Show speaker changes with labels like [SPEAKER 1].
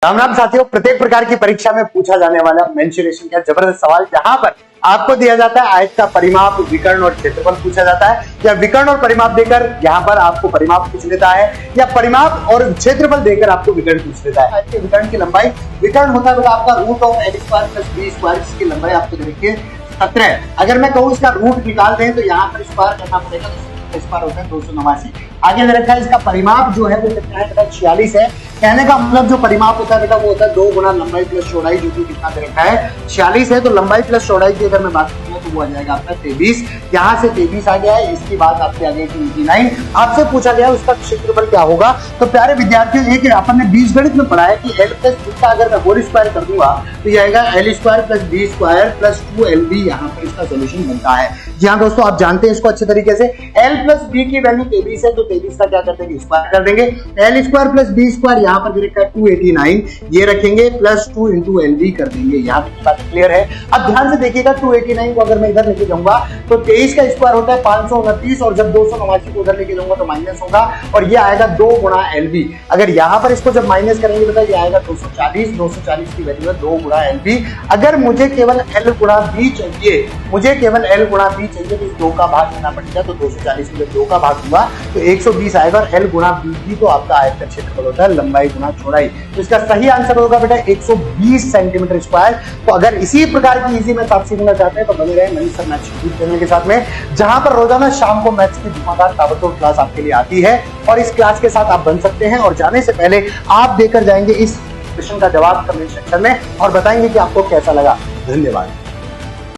[SPEAKER 1] राम राम साथियों, प्रत्येक प्रकार की परीक्षा में पूछा जाने वाला मेंसुरेशन का जबरदस्त सवाल, जहां पर आपको दिया जाता है आयत का परिमाप, विकर्ण और क्षेत्रफल पूछा जाता है, या विकर्ण और परिमाप देकर यहाँ पर आपको परिमाप पूछ लेता है, या परिमाप और क्षेत्रफल देकर आपको विकर्ण पूछ लेता है। आयत के विकर्ण की लंबाई, विकर्ण होता है आपका root of L square plus B square, जिसकी लंबाई आपको देखिए 17 है। अगर मैं कहूँ इसका रूट निकाल दें तो यहाँ पर स्क्वायर करना पड़ेगा, तो स्क्वायर होता है 289। आगे दे रखा है इसका परिमाप जो है वो कितना है बेटा, 46 है। कहने का मतलब जो परिमाप होता है बेटा वो होता है 2 गुना लंबाई प्लस चौड़ाई, जो कि कितना दे रखा है 46 है। तो लंबाई प्लस चौड़ाई की अगर मैं बात करूँ तो वो आ जाएगा आपका 23। यहाँ से 23 आ गया है, इसकी बात आपसे आ गई 29। आपसे पूछा गया उसका क्षेत्रफल क्या होगा। तो प्यारे विद्यार्थियों, एक अपन ने बीजगणित में पढ़ा है कि एल प्लस बी का अगर मैं होल स्क्वायर कर दूंगा तो ये आएगा L square plus B square plus 2LB। यहाँ पर इसका सोल्यूशन बनता है। जी हाँ दोस्तों, आप जानते हैं इसको अच्छे तरीके से। एल प्लस बी की वैल्यू 23 है, तो 23 का क्या करते हैं, स्क्वायर कर देंगे। L square plus B square यहाँ पर लिखा है 289, ये रखेंगे प्लस 2 इंटू LB कर देंगे। यहाँ तक बात क्लियर है। अब ध्यान से देखिएगा, 289 को अगर मैं इधर लेके जाऊंगा तो 23 का स्क्वायर होता है 529, और जब 289 को उधर लेके जाऊंगा तो माइनस होगा, और ये आएगा 2 गुणा LB। अगर यहाँ पर इसको जब माइनस करेंगे तो ये आएगा 240। 240 की वैल्यू है 2 गुणा LB। अगर मुझे केवल L गुणा B चाहिए, मुझे केवल L गुणा B चाहिए, तो इस 2 का भाग देना पड़ेगा। तो 240 में 2 का भाग दूंगा तो 120 आएगा, और L गुणा B भी तो आपका आयत का क्षेत्रफल होता है, लंबाई गुणा चौड़ाई। तो इसका सही आंसर होगा बेटा 120 सेंटीमीटर स्क्वायर। तो अगर इसी प्रकार की इजी मैथ आप सीखना चाहते हैं तो बने रहे मनीष सर मैथ्स चैनल के साथ में, जहां पर रोजाना शाम को मैथ्स की धमाकेदार ताबड़तोड़ क्लास आपके लिए आती है, और इस क्लास के साथ आप बन सकते हैं। और जाने से पहले आप देकर जाएंगे इस क्वेश्चन का जवाब कमेंट सेक्शन में और बताएंगे कि आपको कैसा लगा। धन्यवाद।